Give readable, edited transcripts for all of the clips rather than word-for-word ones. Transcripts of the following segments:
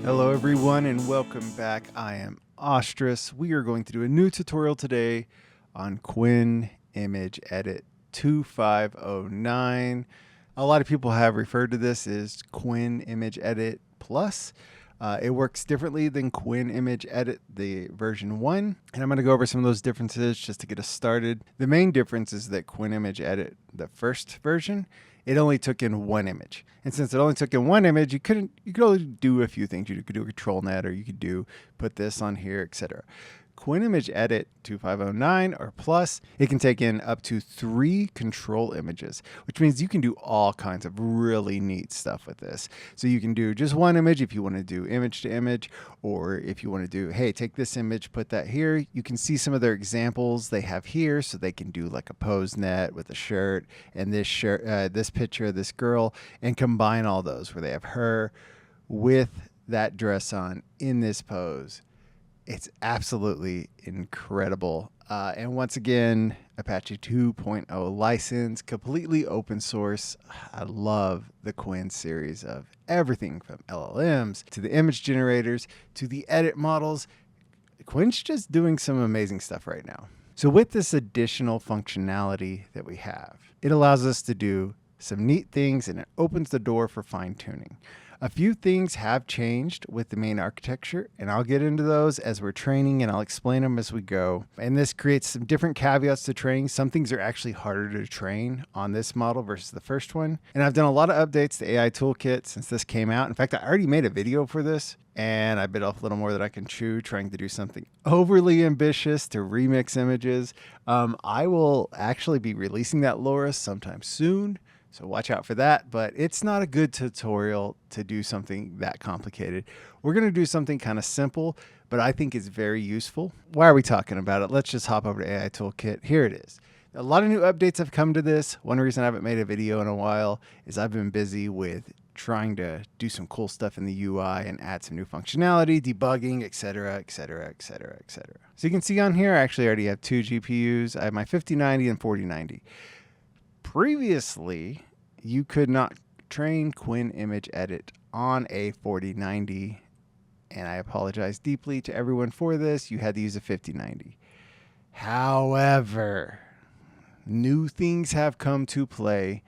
Hello everyone and welcome back. I am Ostrus. We are going to do a new tutorial today on Qwen Image Edit 2509. A lot of people have referred to this as Qwen Image Edit Plus. It works differently than Qwen Image Edit, the version 1, and I'm going to go over some of those differences just to get us started. The main difference is that Qwen Image Edit, the first version, it only took in one image. And since it only took in one image, you could only do a few things. You could do a control net, or you could put this on here, etc. Qwen Image Edit 2509 or Plus, it can take in up to 3 control images, which means you can do all kinds of really neat stuff with this. So you can do just one image if you want to do image to image, or if you want to do, hey, take this image, put that here. You can see some of their examples they have here, so they can do like a pose net with a shirt and this shirt, this picture of this girl, and combine all those where they have her with that dress on in this pose. It's absolutely incredible. And once again, Apache 2.0 license, completely open source. I love the Qwen series of everything from LLMs to the image generators to the edit models. Qwen's just doing some amazing stuff right now. So with this additional functionality that we have, it allows us to do some neat things, and it opens the door for fine tuning. A few things have changed with the main architecture, and I'll get into those as we're training, and I'll explain them as we go. And this creates some different caveats to training. Some things are actually harder to train on this model versus the first one. And I've done a lot of updates to AI Toolkit since this came out. In fact, I already made a video for this, and I bit off a little more than I can chew, trying to do something overly ambitious to remix images. I will actually be releasing that LoRA sometime soon, so watch out for that, but it's not a good tutorial to do something that complicated. We're going to do something kind of simple, but I think it's very useful. Why are we talking about it? Let's just hop over to AI Toolkit. Here it is. A lot of new updates have come to this. One reason I haven't made a video in a while is I've been busy with trying to do some cool stuff in the UI and add some new functionality, debugging, etc., etc., etc., etc. So you can see on here, I actually already have 2 GPUs. I have my 5090 and 4090. Previously, you could not train Qwen Image Edit on a 4090, and I apologize deeply to everyone for this. You had to use a 5090. However, new things have come to play,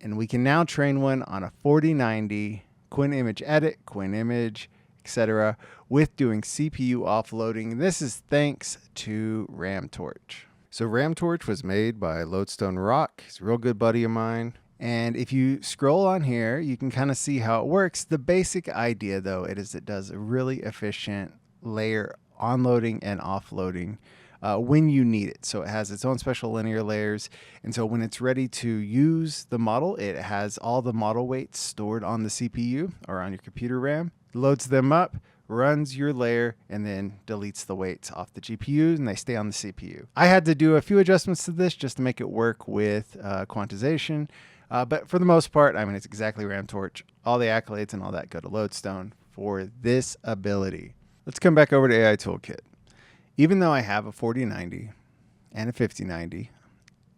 and we can now train one on a 4090, Qwen Image Edit, Qwen Image, etc., with doing CPU offloading. This is thanks to RamTorch. So RamTorch was made by Lodestone Rock. He's a real good buddy of mine. And if you scroll on here, you can kind of see how it works. The basic idea, though, it does a really efficient layer onloading and offloading when you need it. So it has its own special linear layers. And so when it's ready to use the model, it has all the model weights stored on the CPU or on your computer RAM, loads them up, runs your layer, and then deletes the weights off the GPU, and they stay on the CPU. I had to do a few adjustments to this just to make it work with quantization, but for the most part, I mean, it's exactly RamTorch. All the accolades and all that go to Lodestone for this ability. Let's come back over to AI Toolkit. Even though I have a 4090 and a 5090,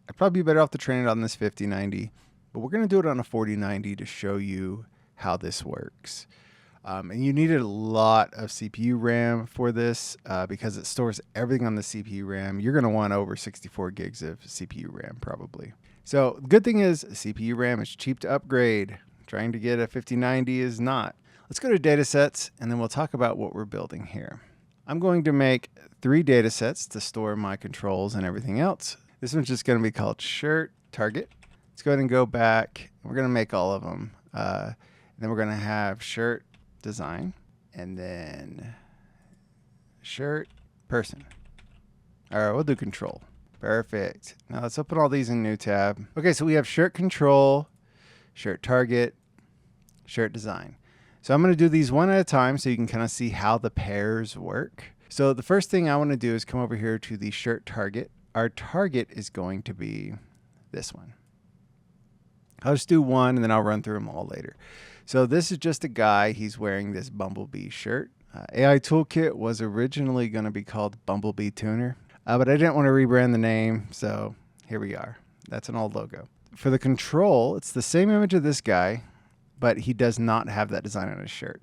I'd probably be better off to train it on this 5090, but we're going to do it on a 4090 to show you how this works. And you needed a lot of CPU RAM for this because it stores everything on the CPU RAM. You're going to want over 64 gigs of CPU RAM probably. So the good thing is CPU RAM is cheap to upgrade. Trying to get a 5090 is not. Let's go to datasets, and then we'll talk about what we're building here. I'm going to make 3 datasets to store my controls and everything else. This one's just going to be called shirt target. Let's go ahead and go back. We're going to make all of them. Then we're going to have shirt design, and then shirt person. All right, we'll do control. Perfect. Now let's open all these in a new tab. Okay, so we have shirt control, shirt target, shirt design. So I'm going to do these one at a time so you can kind of see how the pairs work. So the first thing I want to do is come over here to the shirt target. Our target is going to be this one. I'll just do one, and then I'll run through them all later. So this is just a guy. He's wearing this Bumblebee shirt. AI Toolkit was originally going to be called Bumblebee Tuner, but I didn't want to rebrand the name, so here we are. That's an old logo. For the control, it's the same image of this guy, but he does not have that design on his shirt.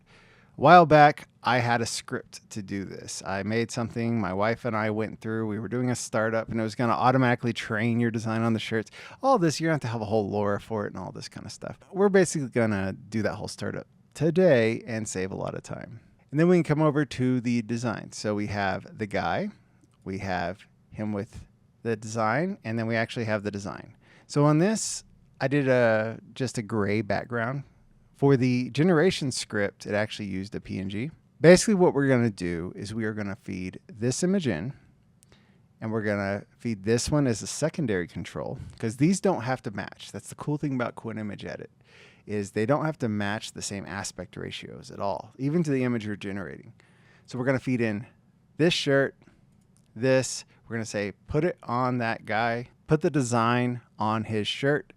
A while back, I had a script to do this. I made something my wife and I went through. We were doing a startup and it was going to automatically train your design on the shirts. All this, you're going to have to have a whole LoRA for it and all this kind of stuff. We're basically going to do that whole startup today and save a lot of time. And then we can come over to the design. So we have the guy, we have him with the design, and then we actually have the design. So on this, I did just a gray background. For the generation script, it actually used a PNG. Basically what we're going to do is we are going to feed this image in, and we're going to feed this one as a secondary control, because these don't have to match. That's the cool thing about Qwen Image Edit, is they don't have to match the same aspect ratios at all, even to the image you're generating. So we're going to feed in this shirt, this. We're going to say, put it on that guy, put the design on his shirt,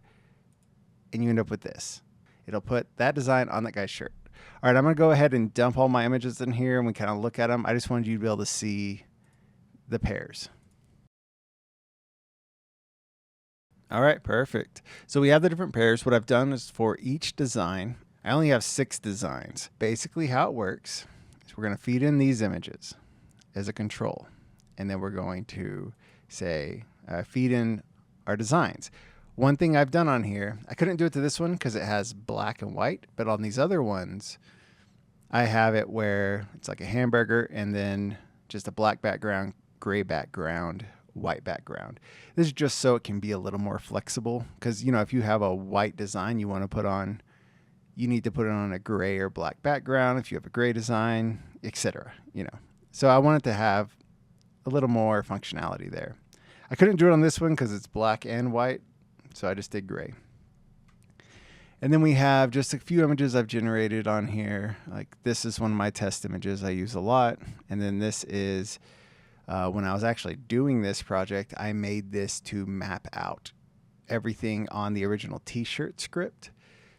and you end up with this. It'll put that design on that guy's shirt. All right, I'm going to go ahead and dump all my images in here and we kind of look at them. I just wanted you to be able to see the pairs. All right, perfect. So we have the different pairs. What I've done is for each design, I only have 6 designs. Basically how it works is we're going to feed in these images as a control. And then we're going to say, feed in our designs. One thing I've done on here, I couldn't do it to this one because it has black and white, but on these other ones, I have it where it's like a hamburger and then just a black background, gray background, white background. This is just so it can be a little more flexible because, you know, if you have a white design you want to put on, you need to put it on a gray or black background. If you have a gray design, etc. You know, so I wanted to have a little more functionality there. I couldn't do it on this one because it's black and white, so I just did gray. And then we have just a few images I've generated on here. Like this is one of my test images I use a lot. And then this is when I was actually doing this project, I made this to map out everything on the original t-shirt script.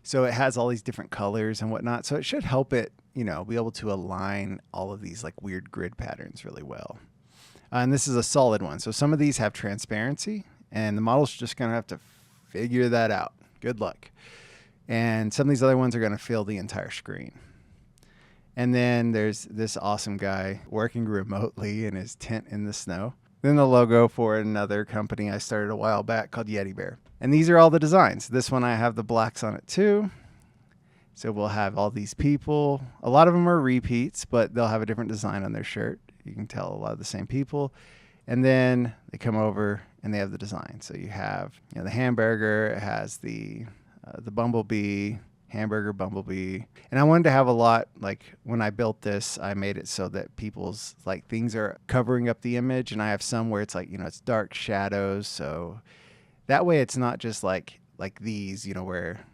So it has all these different colors and whatnot. So it should help it, you know, be able to align all of these like weird grid patterns really well. And this is a solid one. So some of these have transparency and the model's just going to have to figure that out. Good luck. And some of these other ones are going to fill the entire screen. And then there's this awesome guy working remotely in his tent in the snow. Then the logo for another company I started a while back called Yeti Bear. And these are all the designs. This one I have the blacks on it too. So we'll have all these people. A lot of them are repeats, but they'll have a different design on their shirt. You can tell a lot of the same people. And then they come over and they have the design. So you have, you know, the hamburger, it has the bumblebee, hamburger, bumblebee. And I wanted to have a lot, like when I built this, I made it so that people's like things are covering up the image. And I have some where it's like, you know, it's dark shadows. So that way it's not just like these, you know, where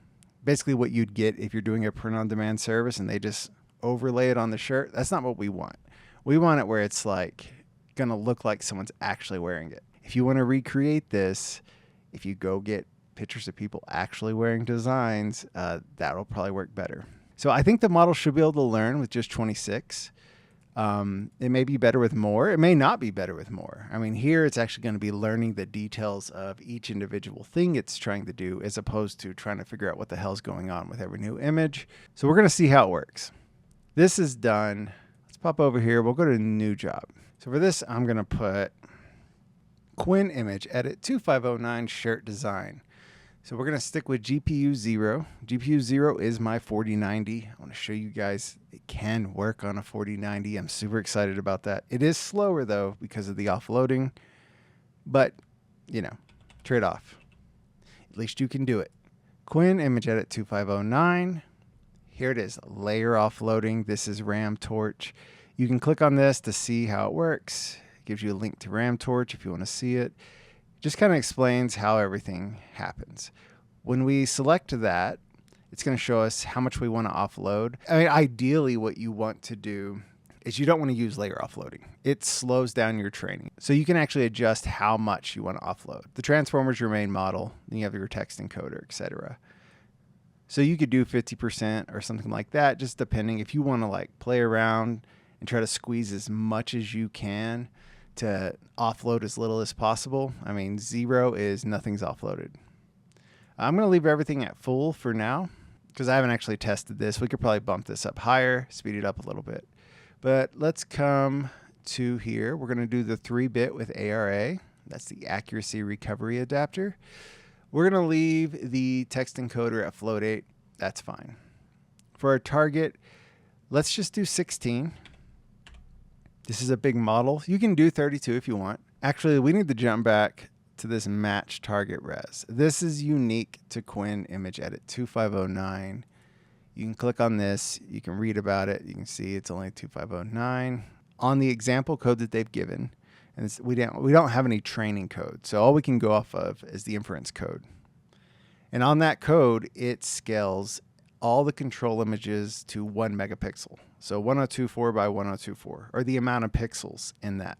basically what you'd get if you're doing a print on demand service and they just overlay it on the shirt. That's not what we want. We want it where it's like going to look like someone's actually wearing it. If you want to recreate this, if you go get pictures of people actually wearing designs, that'll probably work better. So I think the model should be able to learn with just 26. It may be better with more. It may not be better with more. I mean, here it's actually going to be learning the details of each individual thing it's trying to do as opposed to trying to figure out what the hell's going on with every new image. So we're going to see how it works. This is done. Let's pop over here. We'll go to new job. So for this, I'm going to put Qwen Image Edit 2509 shirt design. So we're going to stick with GPU 0. GPU 0 is my 4090. I want to show you guys it can work on a 4090. I'm super excited about that. It is slower though because of the offloading, but you know, trade off. At least you can do it. Qwen Image Edit 2509. Here it is, layer offloading. This is RAM Torch. You can click on this to see how it works. It gives you a link to RAM Torch if you want to see it. Just kind of explains how everything happens. When we select that, it's going to show us how much we want to offload. I mean, ideally what you want to do is you don't want to use layer offloading. It slows down your training. So you can actually adjust how much you want to offload. The transformer is your main model. Then you have your text encoder, etc. So you could do 50% or something like that, just depending. If you want to like play around and try to squeeze as much as you can to offload as little as possible. I mean, 0 is nothing's offloaded. I'm going to leave everything at full for now because I haven't actually tested this. We could probably bump this up higher, speed it up a little bit. But let's come to here. We're going to do the 3-bit with ARA. That's the accuracy recovery adapter. We're going to leave the text encoder at float 8. That's fine. For our target, let's just do 16. This is a big model. You can do 32 if you want. Actually, we need to jump back to this match target res. This is unique to Qwen Image Edit 2509. You can click on this. You can read about it. You can see it's only 2509. On the example code that they've given, and we don't have any training code, so all we can go off of is the inference code. And on that code, it scales all the control images to 1 megapixel. So 1024 by 1024, or the amount of pixels in that.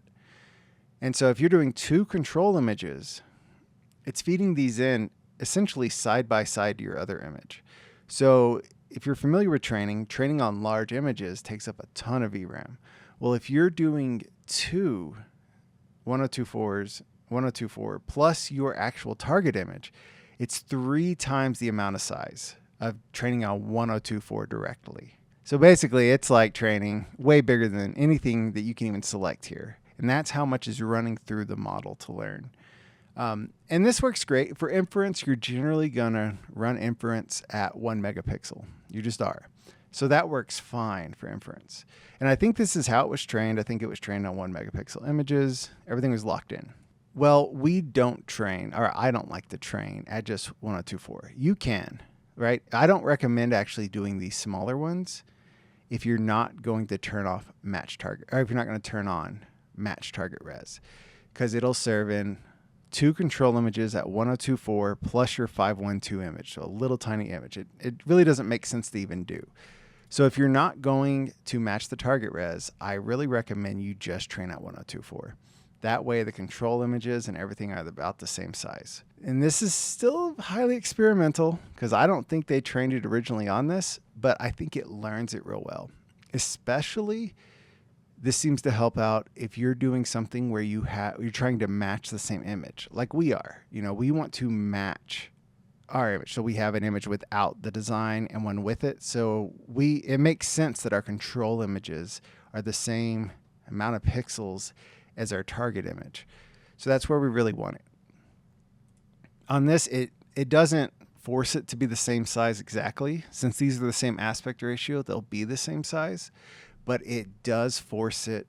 And so if you're doing 2 control images, it's feeding these in essentially side by side to your other image. So if you're familiar with training on large images takes up a ton of VRAM. Well, if you're doing 2 1024 plus your actual target image, it's 3 times the amount of size of training on 1024 directly. So basically, it's like training way bigger than anything that you can even select here. And that's how much is running through the model to learn. And this works great. For inference, you're generally going to run inference at 1 megapixel. You just are. So that works fine for inference. And I think this is how it was trained. I think it was trained on 1 megapixel images. Everything was locked in. Well, we don't train, or I don't like to train at just 1024. You can, right? I don't recommend actually doing these smaller ones if you're not going to turn off match target, or if you're not going to turn on match target res, because it'll serve in 2 control images at 1024 plus your 512 image, so a little tiny image. It really doesn't make sense to even do. So if you're not going to match the target res, I really recommend you just train at 1024. That way the control images and everything are about the same size. And this is still highly experimental because I don't think they trained it originally on this, but I think it learns it real well. Especially, this seems to help out if you're doing something where you're trying to match the same image, like we are. You know, we want to match our image. So we have an image without the design and one with it. So it makes sense that our control images are the same amount of pixels as our target image. So that's where we really want it. On this, it doesn't force it to be the same size exactly. Since these are the same aspect ratio, they'll be the same size, but it does force it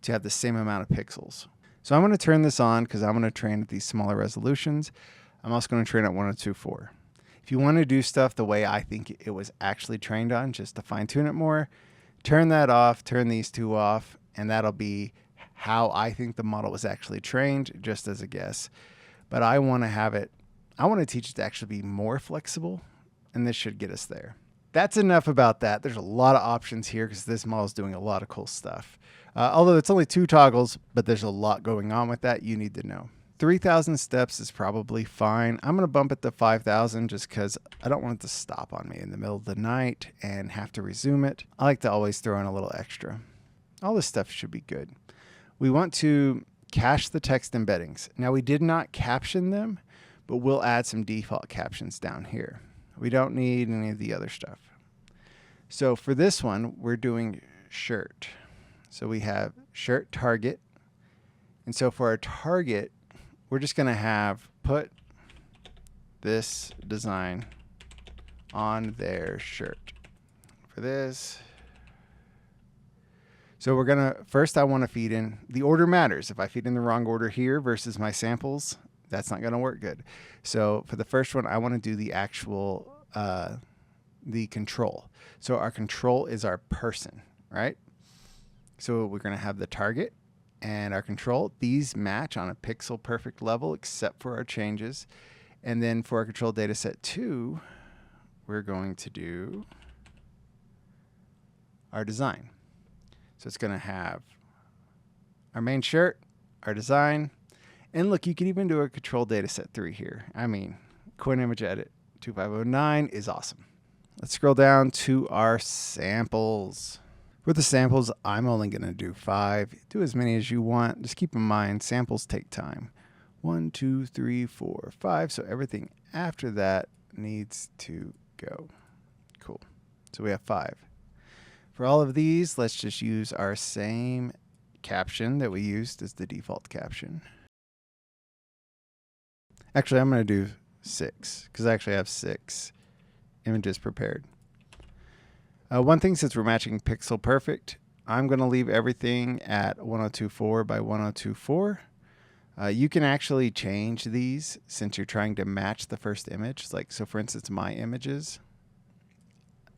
to have the same amount of pixels. So I'm going to turn this on because I'm going to train at these smaller resolutions. I'm also going to train at 1024. If you want to do stuff the way I think it was actually trained on, just to fine tune it more, turn that off, turn these 2 off, and that'll be how I think the model was actually trained, just as a guess. But I want to teach it to actually be more flexible, and this should get us there. That's enough about that. There's a lot of options here because this model is doing a lot of cool stuff. Although it's only 2 toggles, but there's a lot going on with that you need to know. 3,000 steps is probably fine. I'm going to bump it to 5,000 just because I don't want it to stop on me in the middle of the night and have to resume it. I like to always throw in a little extra. All this stuff should be good. We want to cache the text embeddings. Now, we did not caption them, but we'll add some default captions down here. We don't need any of the other stuff. So for this one, we're doing shirt. So we have shirt target. And so for our target, we're just going to put this design on their shirt. For this, so we're going to, first I want to feed in, the order matters. If I feed in the wrong order here versus my samples, that's not going to work good. So for the first one, I want to do the actual, the control. So our control is our person, right? So we're going to have the target and our control. These match on a pixel perfect level except for our changes. And then for our control data set 2, we're going to do our design. So it's going to have our main shirt, our design, and look, you can even do a control data set 3 here. I mean, Qwen Image Edit 2509 is awesome. Let's scroll down to our samples. For the samples, I'm only going to do 5. Do as many as you want. Just keep in mind, samples take time. 1, 2, 3, 4, 5. So everything after that needs to go. So we have 5. For all of these, let's just use our same caption that we used as the default caption. Actually, I'm going to do 6 because I actually have 6 images prepared. One thing, since we're matching pixel perfect, I'm going to leave everything at 1024 by 1024. You can actually change these since you're trying to match the first image. Like, so for instance, my images,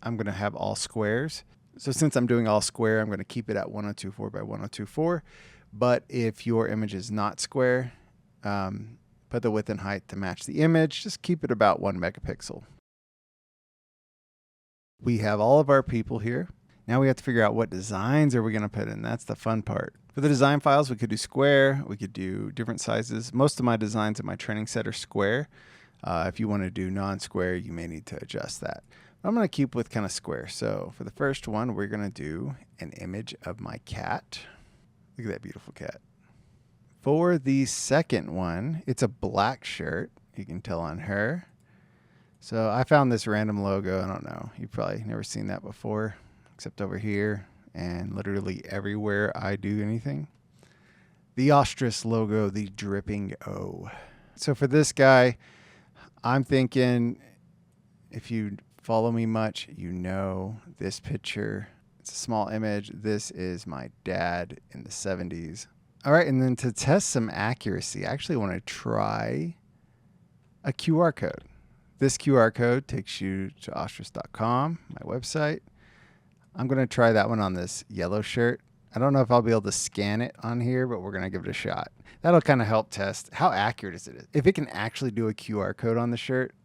I'm going to have all squares. So since I'm doing all square, I'm going to keep it at 1024 by 1024. But if your image is not square, put the width and height to match the image. Just keep it about 1 megapixel. We have all of our people here. Now we have to figure out what designs are we going to put in. That's the fun part. For the design files, we could do square. We could do different sizes. Most of my designs in my training set are square. If you want to do non-square, you may need to adjust that. I'm going to keep with kind of square. So for the first one, we're going to do an image of my cat. Look at that beautiful cat. For the second one, it's a black shirt. You can tell on her. So I found this random logo. I don't know. You've probably never seen that before, except over here and literally everywhere I do anything. The ostrich logo, the dripping O. So for this guy, I'm thinking, if you follow me much, you know this picture. It's a small image. This is my dad in the 70s. All right, and then to test some accuracy, I actually want to try a QR code. This QR code takes you to ostrich.com, my website. I'm going to try that one on this yellow shirt. I don't know if I'll be able to scan it on here, but we're going to give it a shot. That'll kind of help test how accurate is it. If it can actually do a QR code on the shirt,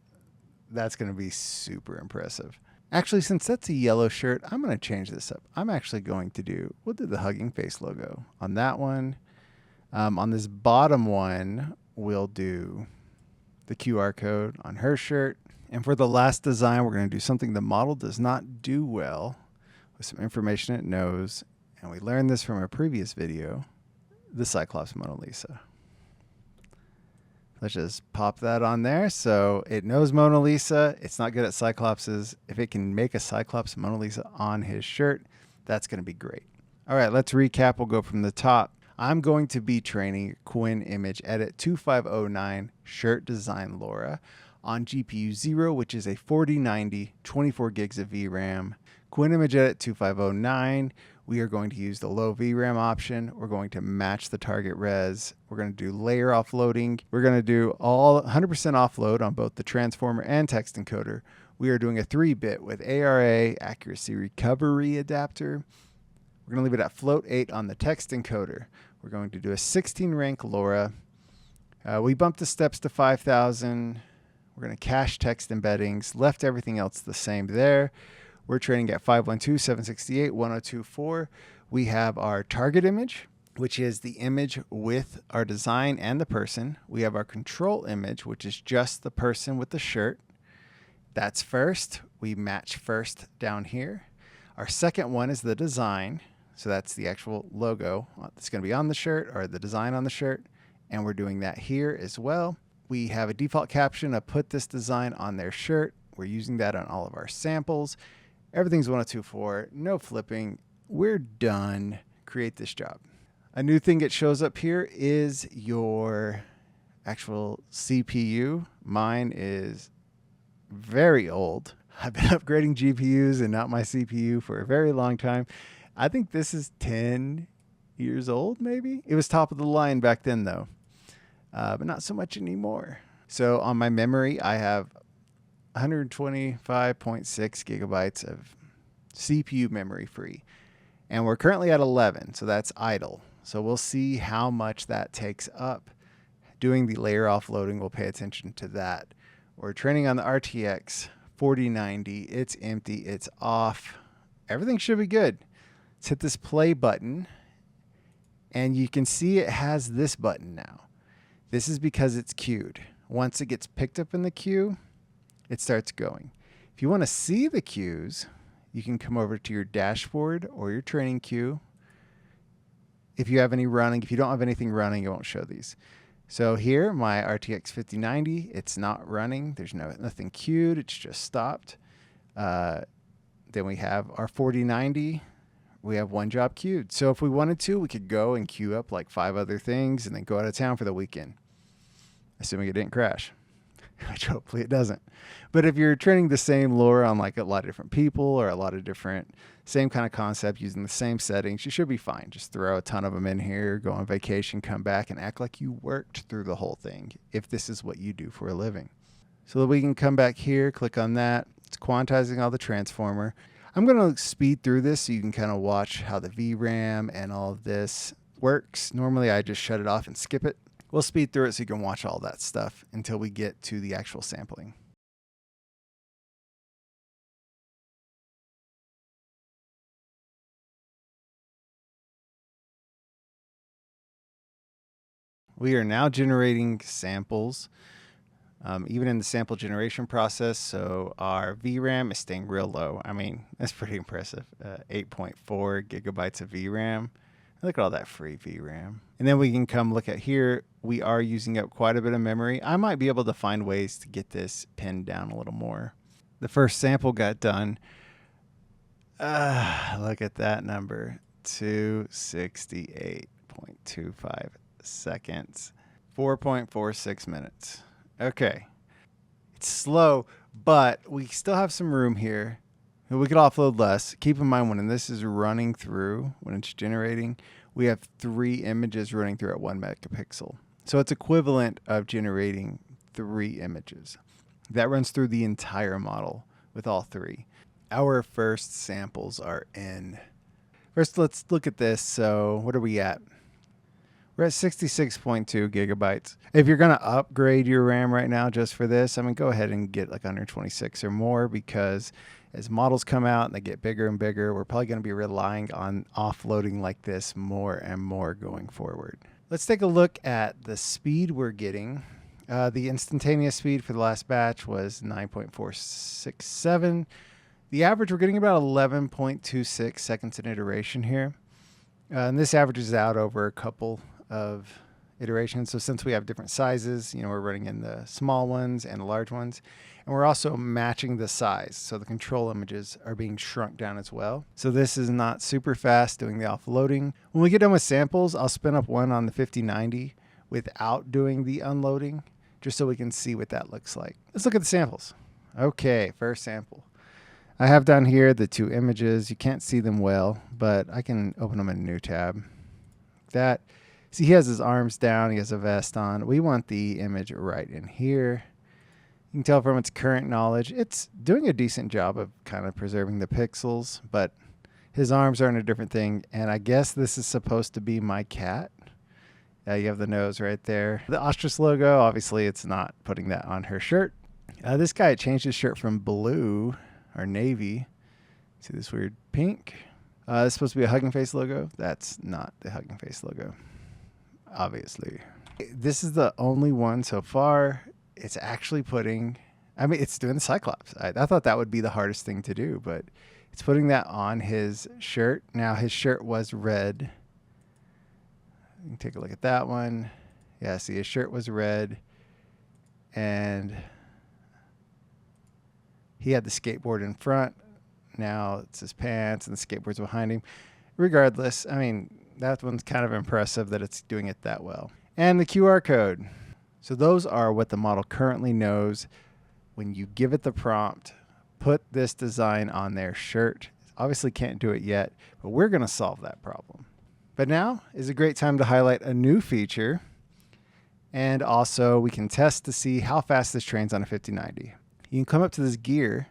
that's going to be super impressive. Actually, since that's a yellow shirt, I'm going to change this up. I'm actually going to we'll do the hugging face logo on that one. On this bottom one, we'll do the QR code on her shirt. And for the last design, we're going to do something the model does not do well, with some information it knows. And we learned this from a previous video, the Cyclops Mona Lisa. Let's just pop that on there. So it knows Mona Lisa. It's not good at Cyclopses. If it can make a Cyclops Mona Lisa on his shirt, that's going to be great. All right, let's recap. We'll go from the top. I'm going to be training Qwen Image Edit 2509 shirt design LoRA on GPU 0, which is a 4090, 24 gigs of VRAM. Qwen Image Edit 2509, we are going to use the low VRAM option. We're going to match the target res. We're going to do layer offloading. We're going to do all 100% offload on both the transformer and text encoder. We are doing a 3-bit with ARA, accuracy recovery adapter. We're going to leave it at float 8 on the text encoder. We're going to do a 16 rank LoRA. We bumped the steps to 5,000. We're going to cache text embeddings, left everything else the same there. We're training at 512, 768, 1024. We have our target image, which is the image with our design and the person. We have our control image, which is just the person with the shirt. That's first. We match first down here. Our second one is the design. So that's the actual logo that's going to be on the shirt, or the design on the shirt. And we're doing that here as well. We have a default caption of put this design on their shirt. We're using that on all of our samples. Everything's 1024, no flipping. We're done. Create this job. A new thing that shows up here is your actual CPU. Mine is very old. I've been upgrading GPUs and not my CPU for a very long time. I think this is 10 years old, maybe. It was top of the line back then, though, but not so much anymore. So on my memory, I have 125.6 gigabytes of CPU memory free. And we're currently at 11, so that's idle. So we'll see how much that takes up. Doing the layer offloading, we'll pay attention to that. We're training on the RTX 4090. It's empty, it's off. Everything should be good. Let's hit this play button. And you can see it has this button now. This is because it's queued. Once it gets picked up in the queue, it starts going. If you want to see the queues, you can come over to your dashboard or your training queue. If you have any running, if you don't have anything running, it won't show these. So here, my RTX 5090, it's not running. There's nothing queued. It's just stopped. The Then we have our 4090. We have one job queued. So if we wanted to, we could go and queue up like 5 other things and then go out of town for the weekend, assuming it didn't crash, which hopefully it doesn't. But if you're training the same LoRA on like a lot of different people or a lot of different, same kind of concept using the same settings, you should be fine. Just throw a ton of them in here, go on vacation, come back and act like you worked through the whole thing if this is what you do for a living. So that we can come back here, click on that. It's quantizing all the transformer. I'm going to speed through this so you can kind of watch how the VRAM and all of this works. Normally I just shut it off and skip it. We'll speed through it so you can watch all that stuff until we get to the actual sampling. We are now generating samples, even in the sample generation process. So our VRAM is staying real low. I mean, that's pretty impressive. 8.4 gigabytes of VRAM. Look at all that free VRAM. And then we can come look at here. We are using up quite a bit of memory. I might be able to find ways to get this pinned down a little more. The first sample got done. Look at that number. 268.25 seconds. 4.46 minutes. Okay. It's slow, but we still have some room here. We could offload less. Keep in mind when this is running through, when it's generating, we have 3 images running through at 1 megapixel. So it's equivalent of generating 3 images. That runs through the entire model with all 3. Our first samples are in. First, let's look at this. So what are we at? We're at 66.2 gigabytes. If you're going to upgrade your RAM right now just for this, I mean, go ahead and get like 126 or more, because as models come out and they get bigger and bigger, we're probably going to be relying on offloading like this more and more going forward. Let's take a look at the speed we're getting. The instantaneous speed for the last batch was 9.467. The average, we're getting about 11.26 seconds in iteration here. And this averages out over a couple of iterations. So since we have different sizes, we're running in the small ones and the large ones, and we're also matching the size. So the control images are being shrunk down as well. So this is not super fast doing the offloading. When we get done with samples, I'll spin up one on the 5090 without doing the unloading, just so we can see what that looks like. Let's look at the samples. Okay, first sample. I have down here the 2 images. You can't see them well, but I can open them in a new tab. That. See, he has his arms down. He has a vest on. We want the image right in here. You can tell from its current knowledge, it's doing a decent job of kind of preserving the pixels, but his arms are in a different thing. And I guess this is supposed to be my cat. You have the nose right there. The ostrich logo, obviously it's not putting that on her shirt. This guy changed his shirt from blue or navy to this weird pink. This is supposed to be a Hugging Face logo. That's not the Hugging Face logo, obviously. This is the only one so far. It's actually putting, it's doing the Cyclops. I thought that would be the hardest thing to do, but it's putting that on his shirt. Now his shirt was red. You can take a look at that one. Yeah, see, his shirt was red, and he had the skateboard in front. Now it's his pants and the skateboard's behind him. Regardless, that one's kind of impressive that it's doing it that well. And the QR code. So those are what the model currently knows when you give it the prompt, put this design on their shirt. Obviously can't do it yet, but we're going to solve that problem. But now is a great time to highlight a new feature. And also we can test to see how fast this trains on a 5090. You can come up to this gear.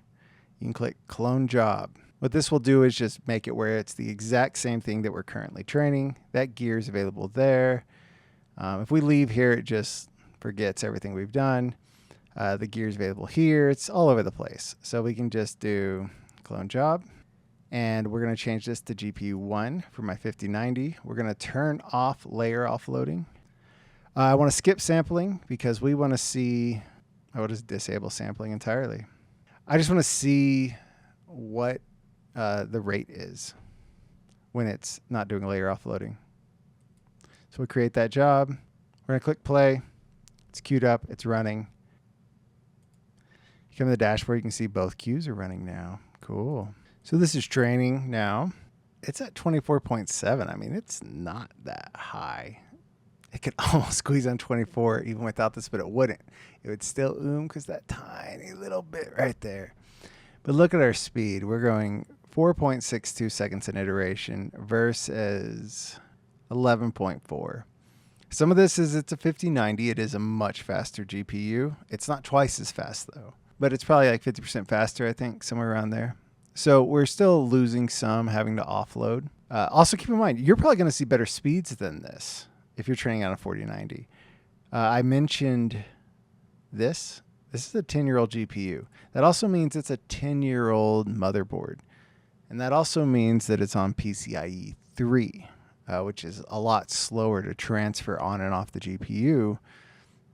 You can click Clone Job. What this will do is just make it where it's the exact same thing that we're currently training. That gear is available there. If we leave here, it just forgets everything we've done. The gear is available here. It's all over the place. So we can just do Clone Job. And we're going to change this to GPU 1 for my 5090. We're going to turn off layer offloading. I want to skip sampling because we want to see, I'll just disable sampling entirely. I just want to see what the rate is when it's not doing layer offloading. So we create that job. We're going to click play. It's queued up. It's running. You come to the dashboard. You can see both queues are running now. Cool. So this is training now. It's at 24.7. I mean, it's not that high. It could almost squeeze on 24 even without this, but it wouldn't. It would still because that tiny little bit right there. But look at our speed. We're going 4.62 seconds an iteration versus 11.4. Some of this is it's a 5090. It is a much faster GPU. It's not twice as fast though, but it's probably like 50% faster, I think, somewhere around there. So we're still losing some, having to offload. Also keep in mind, you're probably going to see better speeds than this if you're training on a 4090. I mentioned this. This is a 10-year-old GPU. That also means it's a 10-year-old motherboard. And that also means that it's on PCIe 3, which is a lot slower to transfer on and off the GPU.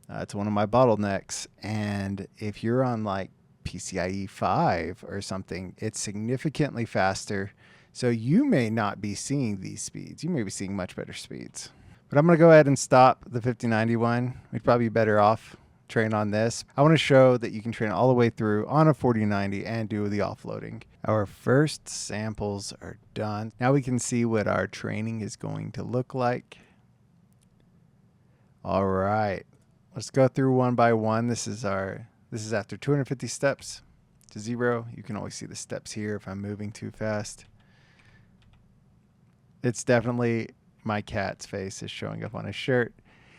It's one of my bottlenecks. And if you're on like PCIe 5 or something, it's significantly faster. So you may not be seeing these speeds. You may be seeing much better speeds. But I'm going to go ahead and stop the 5090 one. We'd probably be better off train on this. I want to show that you can train all the way through on a 4090 and do the offloading. Our first samples are done. Now we can see what our training is going to look like. All right, let's go through one by one. This is after 250 steps to 0. You can always see the steps here if I'm moving too fast. It's definitely my cat's face is showing up on his shirt.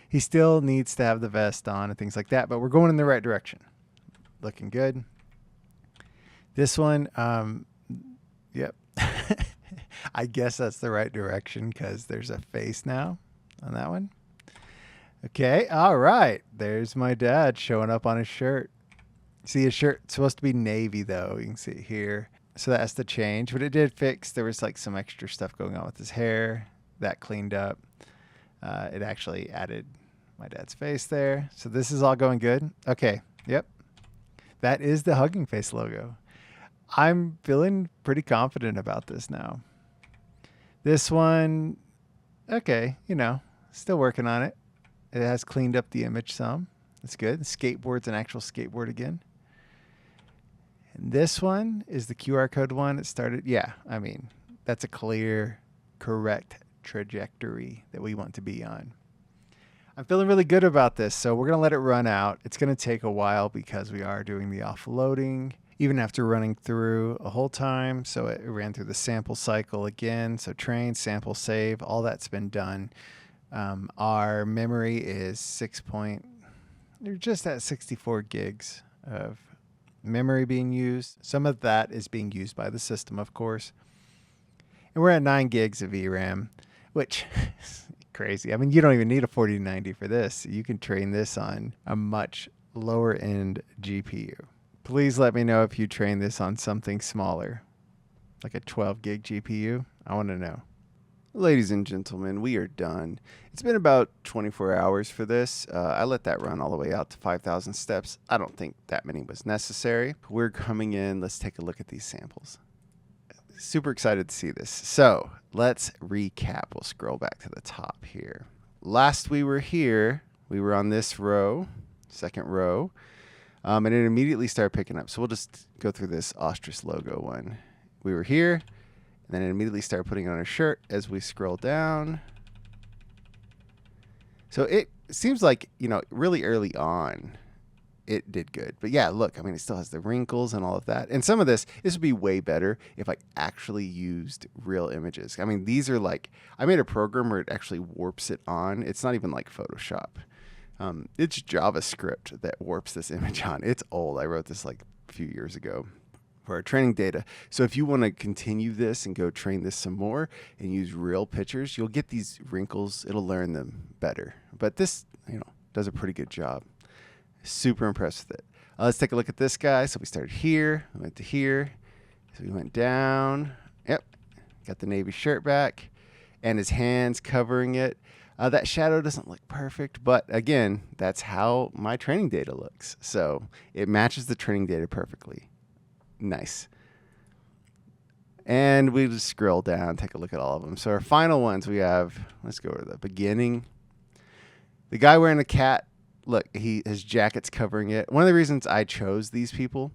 He still needs to have the vest on and things like that, but we're going in the right direction. Looking good. This one, yep. I guess that's the right direction because there's a face now on that one. Okay, all right. There's my dad showing up on his shirt. See, his shirt's supposed to be navy, though. You can see it here. So that has to change, but it did fix. There was like some extra stuff going on with his hair. That cleaned up. It actually added my dad's face there. So this is all going good. Okay. Yep. That is the Hugging Face logo. I'm feeling pretty confident about this now. This one, okay, still working on it. It has cleaned up the image some. That's good. The skateboard's an actual skateboard again. And this one is the QR code one. It started, yeah, I mean, that's a clear, correct trajectory that we want to be on. I'm feeling really good about this, so we're going to let it run out. It's going to take a while because we are doing the offloading, even after running through a whole time. So it ran through the sample cycle again. So train, sample, save, all that's been done. Our memory is they're just at 64 gigs of memory being used. Some of that is being used by the system, of course. And we're at 9 gigs of VRAM, which is crazy. I mean, you don't even need a 4090 for this. You can train this on a much lower end GPU. Please let me know if you train this on something smaller, like a 12 gig GPU. I want to know. Ladies and gentlemen, we are done. It's been about 24 hours for this. I let that run all the way out to 5,000 steps. I don't think that many was necessary. We're coming in. Let's take a look at these samples. Super excited to see this. So let's recap. We'll scroll back to the top here. Last we were here, we were on this row, second row, and it immediately started picking up. So we'll just go through this ostrich logo one. We were here, and then it immediately started putting it on our shirt as we scroll down. So it seems like, really early on, it did good. But yeah, look, I mean, it still has the wrinkles and all of that. And some of this would be way better if I actually used real images. I mean, these are like, I made a program where it actually warps it on. It's not even like Photoshop. It's JavaScript that warps this image on. It's old. I wrote this like a few years ago for our training data. So if you want to continue this and go train this some more and use real pictures, you'll get these wrinkles. It'll learn them better. But this, does a pretty good job. Super impressed with it. Let's take a look at this guy. So we started here, we went to here. So we went down. Yep. Got the navy shirt back and his hands covering it. That shadow doesn't look perfect, but again, that's how my training data looks. So it matches the training data perfectly. Nice. And we just scroll down, take a look at all of them. So our final ones we have, let's go to the beginning. The guy wearing the cat, look, his jacket's covering it. One of the reasons I chose these people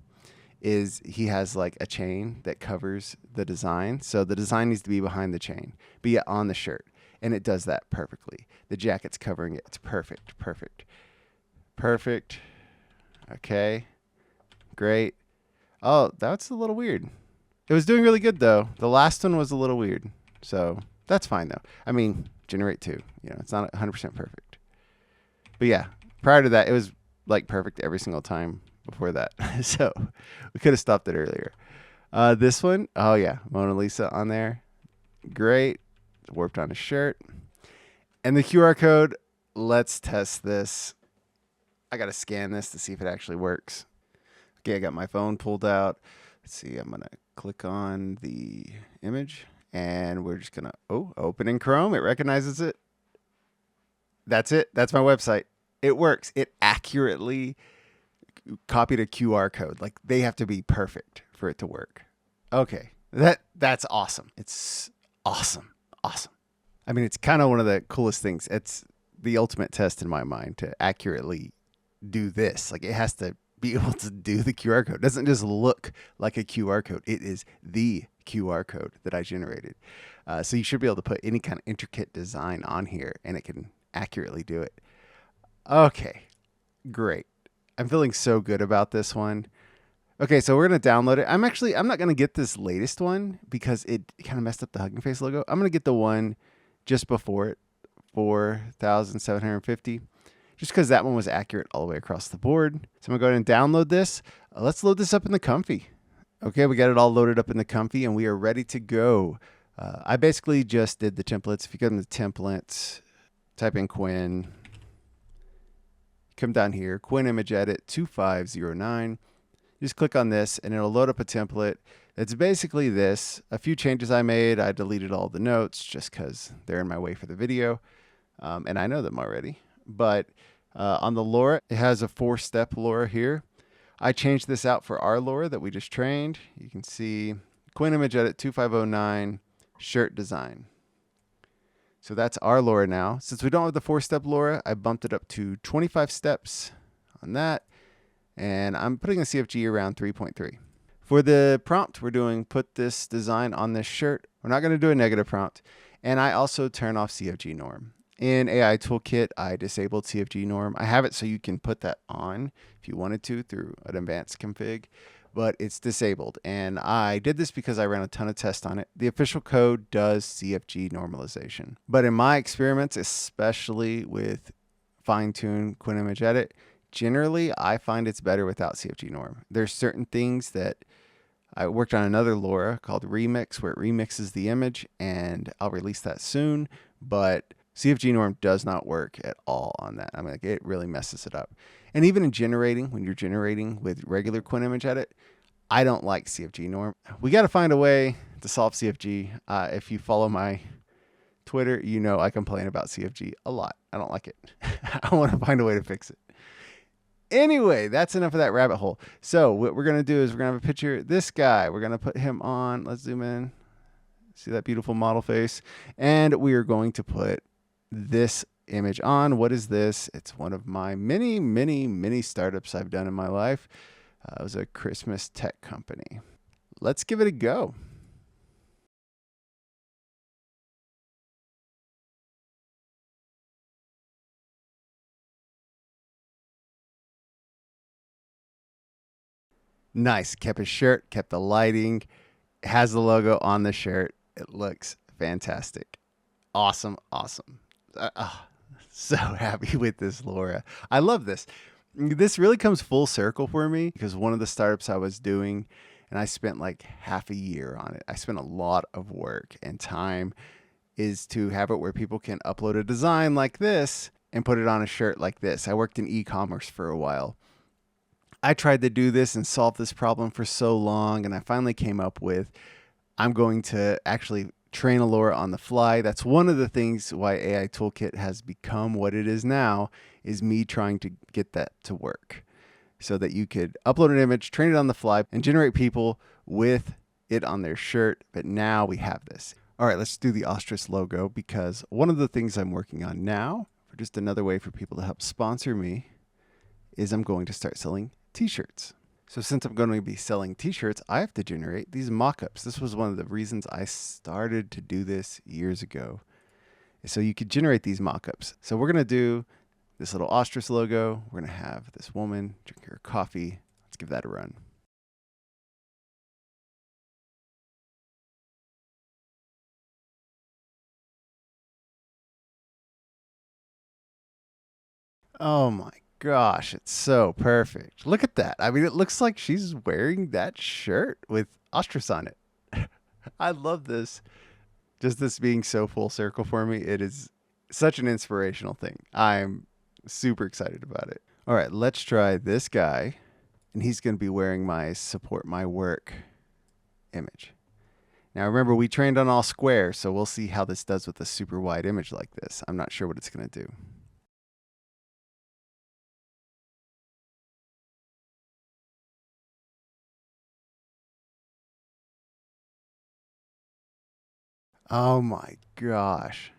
is he has like a chain that covers the design. So the design needs to be behind the chain, but yet on the shirt. And it does that perfectly. The jacket's covering it. It's perfect, perfect, perfect. Okay, great. Oh, that's a little weird. It was doing really good though. The last one was a little weird. So that's fine though. I mean, generate 2. You know, it's not 100% perfect. But yeah, prior to that, it was like perfect every single time before that. So we could have stopped it earlier. This one, oh yeah, Mona Lisa on there. Great. Warped on his shirt. And the QR code, let's test this. I got to scan this to see if it actually works. Okay, I got my phone pulled out. Let's see, I'm going to click on the image and we're just going to, open in Chrome. It recognizes it. That's it. That's my website. It works. It accurately copied a QR code. Like they have to be perfect for it to work. Okay. That's awesome. It's awesome. Awesome. I mean, it's kind of one of the coolest things. It's the ultimate test in my mind to accurately do this. Like it has to be able to do the QR code. It doesn't just look like a QR code. It is the QR code that I generated. So you should be able to put any kind of intricate design on here and it can accurately do it. Okay, great. I'm feeling so good about this one. Okay, so we're going to download it. I'm not going to get this latest one because it kind of messed up the Hugging Face logo. I'm going to get the one just before it, 4,750, just because that one was accurate all the way across the board. So I'm going to go ahead and download this. Let's load this up in the Comfy. Okay, we got it all loaded up in the Comfy and we are ready to go. I basically just did the templates. If you go to the templates, type in Qwen, come down here, Qwen Image Edit 2509. Just click on this and it'll load up a template. It's basically this. A few changes I made. I deleted all the notes just because they're in my way for the video. And I know them already. But on the LoRA, it has a 4-step LoRA here. I changed this out for our LoRA that we just trained. You can see Qwen Image Edit 2509 shirt design. So that's our LoRA now. Since we don't have the 4-step LoRA, I bumped it up to 25 steps on that. And I'm putting the CFG around 3.3. For the prompt, we're doing put this design on this shirt. We're not going to do a negative prompt. And I also turn off CFG norm. In AI Toolkit, I disabled CFG norm. I have it so you can put that on if you wanted to through an advanced config, but it's disabled. And I did this because I ran a ton of tests on it. The official code does CFG normalization. But in my experiments, especially with fine-tune Qwen Image Edit, generally, I find it's better without CFG norm. There's certain things that I worked on another LoRA called Remix, where it remixes the image, and I'll release that soon. But CFG norm does not work at all on that. I mean, like, it really messes it up. And even in generating, when you're generating with regular Qwen Image Edit, I don't like CFG norm. We got to find a way to solve CFG. If you follow my Twitter, you know I complain about CFG a lot. I don't like it. I want to find a way to fix it. Anyway, that's enough of that rabbit hole. So what we're going to do is we're going to have a picture of this guy. We're going to put him on. Let's zoom in. See that beautiful model face? And we are going to put this image on. What is this? It's one of my many, many, many startups I've done in my life. It was a Christmas tech company. Let's give it a go. Nice. Kept his shirt, kept the lighting, has the logo on the shirt. It looks fantastic. Awesome. Awesome. So happy with this LoRA. I love this. This really comes full circle for me because one of the startups I was doing, and I spent like half a year on it. I spent a lot of work and time, is to have it where people can upload a design like this and put it on a shirt like this. I worked in e-commerce for a while. I tried to do this and solve this problem for so long, and I finally came up with, I'm going to actually train a LoRA on the fly. That's one of the things why AI Toolkit has become what it is now, is me trying to get that to work so that you could upload an image, train it on the fly, and generate people with it on their shirt. But now we have this. All right, let's do the ostrich logo, because one of the things I'm working on now, for just another way for people to help sponsor me, is I'm going to start selling t-shirts. So since I'm going to be selling t-shirts, I have to generate these mock-ups. This was one of the reasons I started to do this years ago. So you could generate these mock-ups. So we're going to do this little ostrich logo. We're going to have this woman drink her coffee. Let's give that a run. Oh my gosh, it's so perfect. Look at that. I mean, it looks like she's wearing that shirt with ostrich on it. I love this. Just this being so full circle for me. It is such an inspirational thing. I'm super excited about it. All right, let's try this guy. And he's going to be wearing my support my work image. Now remember, we trained on all square, so we'll see how this does with a super wide image like this. I'm not sure what it's going to do. Oh my gosh.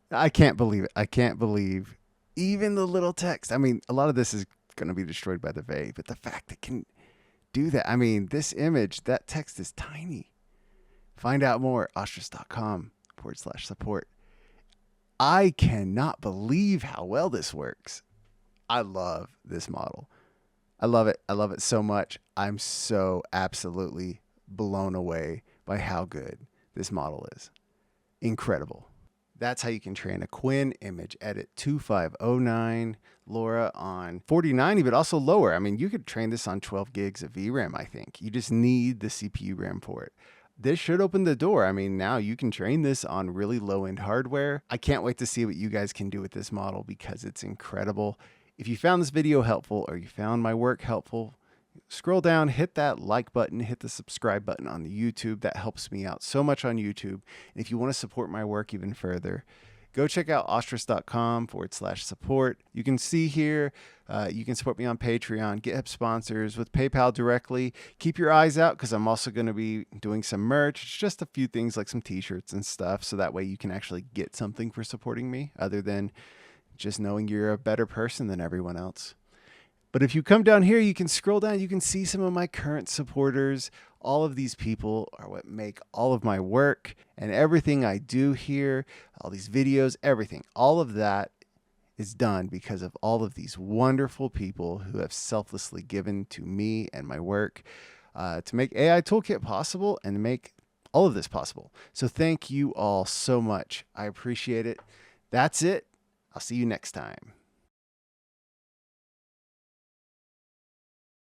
I can't believe it. I can't believe even the little text. I mean, a lot of this is going to be destroyed by the VA, but the fact it can do that. I mean, this image, that text is tiny. Find out more, ostrich.com/support. I cannot believe how well this works. I love this model. I love it. I love it so much. I'm so absolutely blown away by how good this model is. Incredible. That's how you can train a Qwen Image Edit 2509 LoRA on 4090, but also lower. I mean, you could train this on 12 gigs of VRAM, I think. You just need the CPU RAM for it. This should open the door. I mean, now you can train this on really low-end hardware. I can't wait to see what you guys can do with this model because it's incredible. If you found this video helpful or you found my work helpful, scroll down, hit that like button, hit the subscribe button on the YouTube. That helps me out so much on YouTube. And if you want to support my work even further, go check out ostrich.com/support. You can see here, you can support me on Patreon, GitHub sponsors, with PayPal directly. Keep your eyes out because I'm also going to be doing some merch. It's just a few things like some t-shirts and stuff. So that way you can actually get something for supporting me other than just knowing you're a better person than everyone else. But if you come down here, you can scroll down, you can see some of my current supporters. All of these people are what make all of my work and everything I do here, all these videos, everything. All of that is done because of all of these wonderful people who have selflessly given to me and my work to make AI Toolkit possible and make all of this possible. So thank you all so much. I appreciate it. That's it. I'll see you next time.